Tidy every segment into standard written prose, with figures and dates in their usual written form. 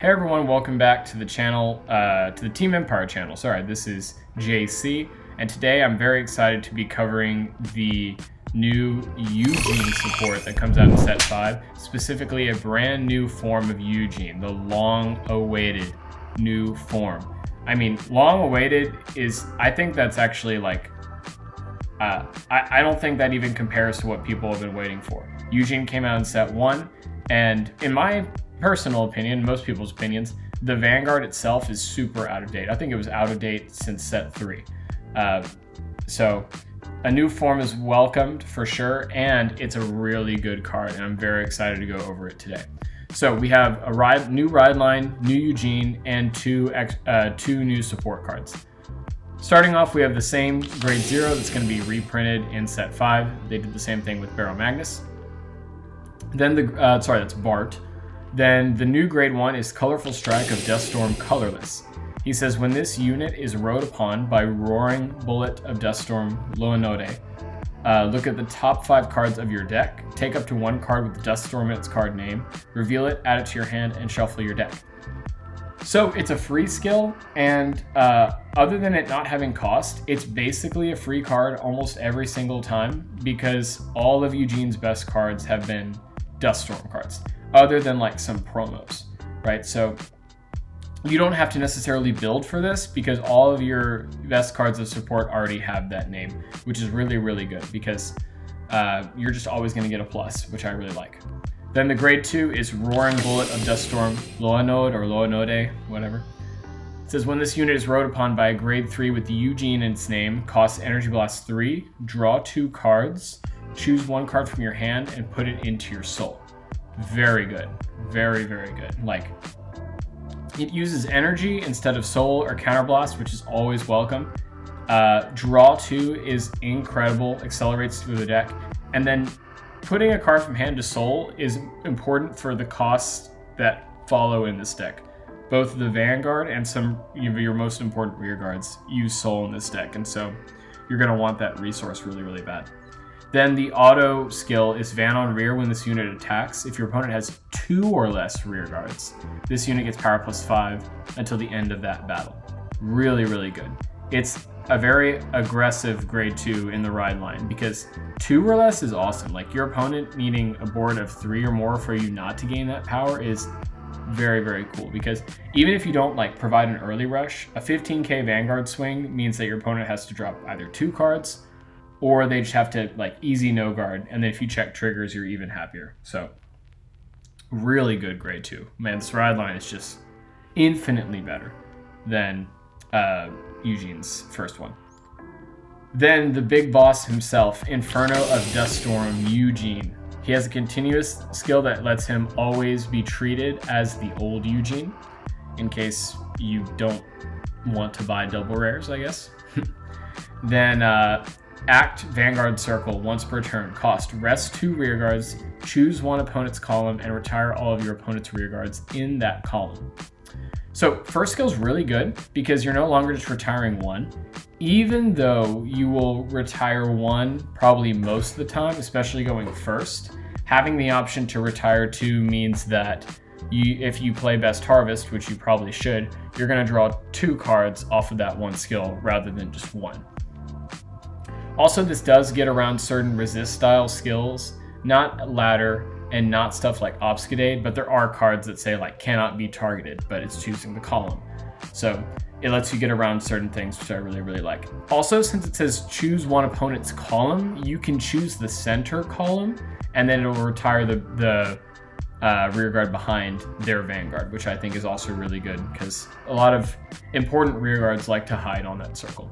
Hey everyone, welcome back to the channel, to the Team Empire channel. Sorry, this is JC, and today I'm very excited to be covering the new Eugene support that comes out in set 5, specifically a brand new form of Eugene, the long-awaited new form. I mean, long-awaited is, I think that's actually like, I don't think that even compares to what people have been waiting for. Eugene came out in set 1, and in my personal opinion, most people's opinions, the Vanguard itself is super out of date. I think it was out of date since set 3. So a new form is welcomed for sure, and it's a really good card, and I'm very excited to go over it today. So we have a new ride line, new Eugene, and two new support cards. Starting off, we have the same grade 0 that's going to be reprinted in set 5. They did the same thing with Baron Magnus. Then that's Bart. Then the new grade 1 is Colorful Strike of Deathstorm Colorless. He says, when this unit is rode upon by Roaring Bullet of Deathstorm Loanode, look at the top 5 cards of your deck, take up to 1 card with Deathstorm in its card name, reveal it, add it to your hand, and shuffle your deck. So it's a free skill, and other than it not having cost, it's basically a free card almost every single time because all of Eugene's best cards have been Deathstorm cards, other than like some promos, right? So you don't have to necessarily build for this because all of your best cards of support already have that name, which is really, really good because you're just always going to get a plus, which I really like. Then the grade 2 is Roaring Bullet of Deathstorm Loanode or Loanode, whatever. It says, when this unit is rode upon by a grade 3 with the Eugene in its name, costs Energy Blast 3, draw 2 cards, choose 1 card from your hand, and put it into your soul. Very good. Very, very good. Like, it uses energy instead of soul or counterblast, which is always welcome. Draw 2 is incredible, accelerates through the deck. And then putting a card from hand to soul is important for the costs that follow in this deck. Both the Vanguard and some of your most important rear guards use soul in this deck, and so you're going to want that resource really, really bad. Then the auto skill is Van on rear when this unit attacks. If your opponent has 2 or less rear guards, this unit gets power +5 until the end of that battle. Really, really good. It's a very aggressive grade 2 in the ride line because 2 or less is awesome. Like, your opponent needing a board of 3 or more for you not to gain that power is very, very cool because even if you don't like provide an early rush, a 15k Vanguard swing means that your opponent has to drop either 2 cards or they just have to like easy no guard, and then if you check triggers, you're even happier. So really good grade 2. Man, this ride line is just infinitely better than Eugene's first one. Then the big boss himself, Inferno of Deathstorm Eugene. He has a continuous skill that lets him always be treated as the old Eugene, in case you don't want to buy double rares, I guess. Then Act Vanguard Circle once per turn. Cost, rest 2 rear guards, choose 1 opponent's column, and retire all of your opponent's rear guards in that column. So first skill's really good because you're no longer just retiring 1, even though you will retire 1 probably most of the time, especially going first. Having the option to retire 2 means that if you play Best Harvest, which you probably should, you're going to draw 2 cards off of that 1 skill rather than just 1. Also, this does get around certain resist style skills, not ladder and not stuff like Obfuscate, but there are cards that say like cannot be targeted, but it's choosing the column. So it lets you get around certain things, which I really, really like. Also, since it says choose 1 opponent's column, you can choose the center column, and then it will retire the rear guard behind their Vanguard, which I think is also really good because a lot of important rear guards like to hide on that circle.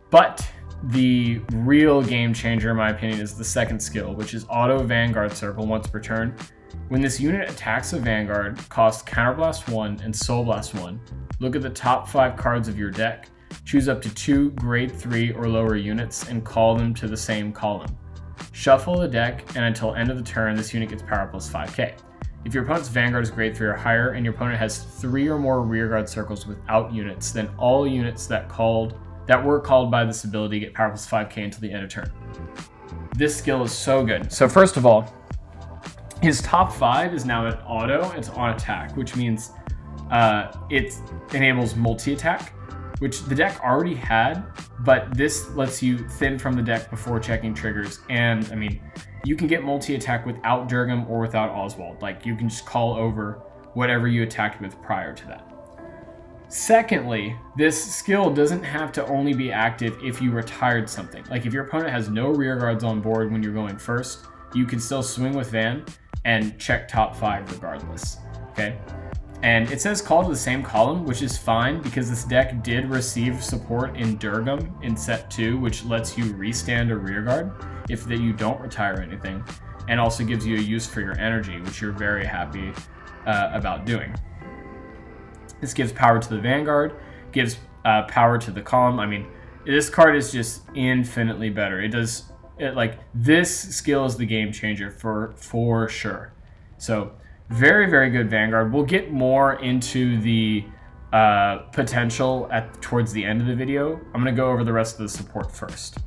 But the real game changer, in my opinion, is the second skill, which is Auto Vanguard Circle once per turn. When this unit attacks a Vanguard, cost Counterblast 1 and Soul Blast 1. Look at the top 5 cards of your deck, choose up to 2 grade 3 or lower units, and call them to the same column. Shuffle the deck, and until end of the turn, this unit gets power +5k. If your opponent's Vanguard is grade 3 or higher, and your opponent has 3 or more rearguard circles without units, then all units that were called by this ability get power +5k until the end of turn. This skill is so good. So first of all, his top 5 is now an auto, it's on attack, which means It enables multi-attack, which the deck already had, but this lets you thin from the deck before checking triggers. And I mean, you can get multi-attack without Durgam or without Oswald. Like, you can just call over whatever you attacked with prior to that. Secondly, this skill doesn't have to only be active if you retired something. Like, if your opponent has no rear guards on board when you're going first, you can still swing with Van and check top 5 regardless, okay? And it says call to the same column, which is fine because this deck did receive support in Durgam in set 2, which lets you restand a rear guard if that you don't retire anything, and also gives you a use for your energy, which you're very happy about doing. This gives power to the Vanguard, gives power to the column. I mean, this card is just infinitely better. This skill is the game changer for sure. So very, very good Vanguard. We'll get more into the potential towards the end of the video. I'm going to go over the rest of the support first.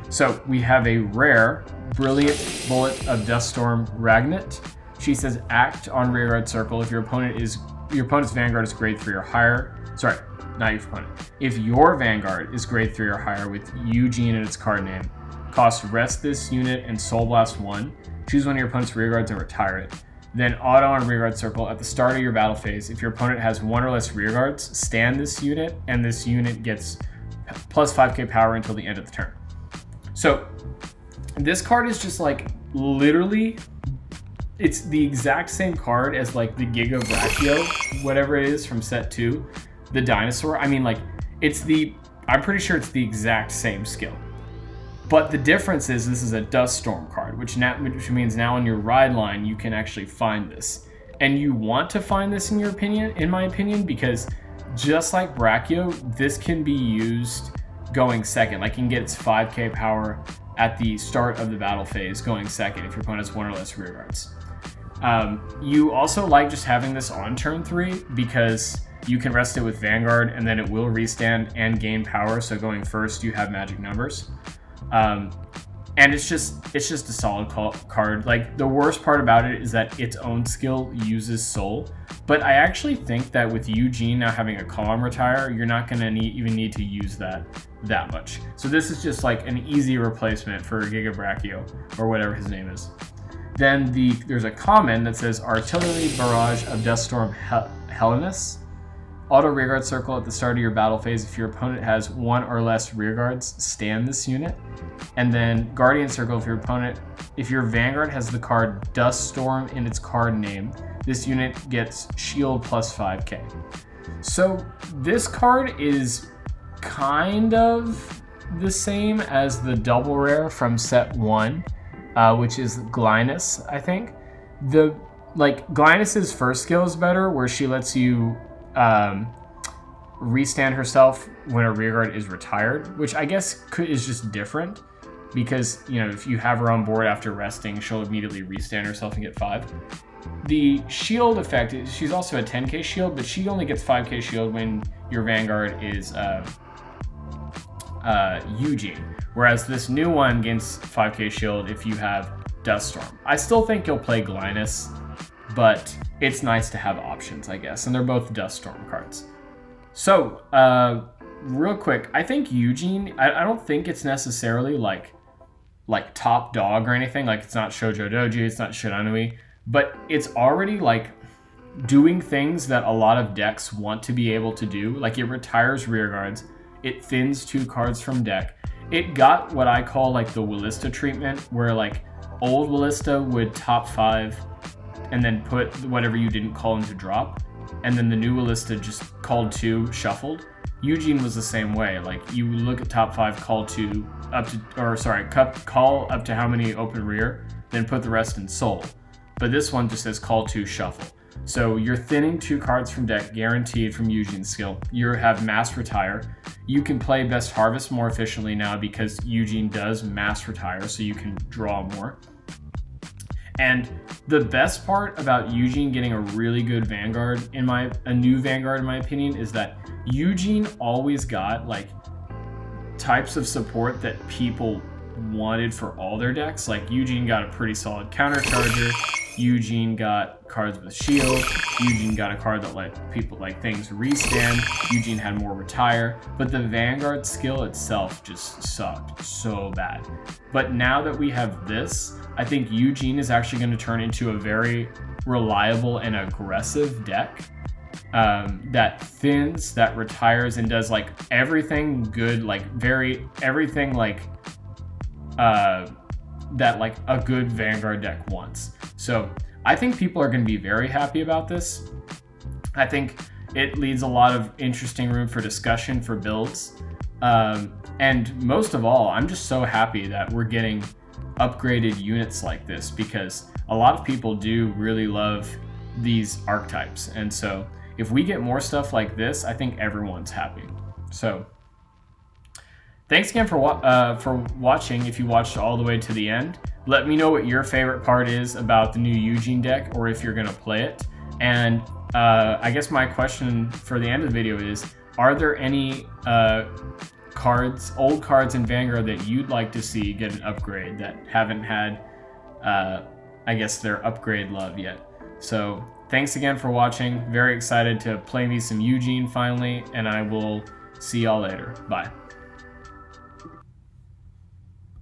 So we have a rare Brilliant Bullet of Duststorm Ragnet. She says act on rearguard circle if your opponent's Vanguard is grade 3 or higher. Sorry, not your opponent. If your Vanguard is grade 3 or higher with Eugene in its card name, cost rest this unit and Soul Blast 1. Choose one of your opponent's rearguards and retire it. Then auto on rearguard circle at the start of your battle phase. If your opponent has 1 or less rearguards, stand this unit, and this unit gets plus 5k power until the end of the turn. So this card is just like literally, it's the exact same card as like the Giga Brachio, whatever it is from set 2, the dinosaur. I mean, like, I'm pretty sure it's the exact same skill. But the difference is this is a Duststorm card, which means now in your ride line, you can actually find this. And you want to find this in my opinion, because just like Brachio, this can be used going second. Like, you can get its 5k power at the start of the battle phase going second if your opponent has 1 or less rearguards. You also like just having this on turn 3 because you can rest it with Vanguard and then it will restand and gain power. So going first, you have magic numbers. And it's just a solid card. Like, the worst part about it is that its own skill uses soul, but I actually think that with Eugene now having a column retire, you're not going to even need to use that much. So this is just like an easy replacement for Giga Brachio or whatever his name is. Then there's a common that says Artillery Barrage of Duststorm Hellenis. Auto rearguard circle at the start of your battle phase. If your opponent has 1 or less rearguards, stand this unit. And then Guardian circle if your Vanguard has the card Duststorm in its card name, this unit gets shield plus 5k. So this card is kind of the same as the double rare from set 1, which is Glynis, I think. Glynis's first skill is better, where she lets you restand herself when a rearguard is retired, which I guess is just different because, you know, if you have her on board after resting, she'll immediately restand herself and get 5. The shield effect, she's also a 10k shield, but she only gets 5k shield when your Vanguard is Eugene, whereas this new one gains 5k shield if you have Duststorm. I still think you'll play Glynis, but it's nice to have options, I guess, and they're both Duststorm cards. So, real quick, I think Eugene, I don't think it's necessarily like top dog or anything. Like, it's not Shoujo Doji, it's not Shiranui, but it's already like doing things that a lot of decks want to be able to do. Like, it retires rearguards, it thins 2 cards from deck. It got what I call like the Willista treatment, where like old Willista would top 5 and then put whatever you didn't call into drop, and then the new Willista just called 2 shuffled. Eugene was the same way. Like, you look at top 5, call 2 call up to how many open rear, then put the rest in soul. But this one just says call 2 shuffle. So you're thinning 2 cards from deck, guaranteed from Eugene's skill. You have mass retire. You can play Best Harvest more efficiently now because Eugene does mass retire, so you can draw more. And the best part about Eugene getting a really good Vanguard, a new Vanguard in my opinion, is that Eugene always got like types of support that people wanted for all their decks. Like, Eugene got a pretty solid counter charger. Eugene got cards with shield. Eugene got a card that let people like things restand. Eugene had more retire, but the Vanguard skill itself just sucked so bad. But now that we have this, I think Eugene is actually going to turn into a very reliable and aggressive deck that thins, that retires, and does like everything good, like everything like that like a good Vanguard deck wants. So I think people are going to be very happy about this. I think it leaves a lot of interesting room for discussion for builds. And most of all, I'm just so happy that we're getting upgraded units like this, because a lot of people do really love these archetypes. And so if we get more stuff like this, I think everyone's happy. So thanks again for watching. If you watched all the way to the end, let me know what your favorite part is about the new Eugene deck, or if you're going to play it. And I guess my question for the end of the video is, are there any old cards in Vanguard that you'd like to see get an upgrade that haven't had, I guess, their upgrade love yet? So thanks again for watching. Very excited to play me some Eugene finally, and I will see y'all later. Bye.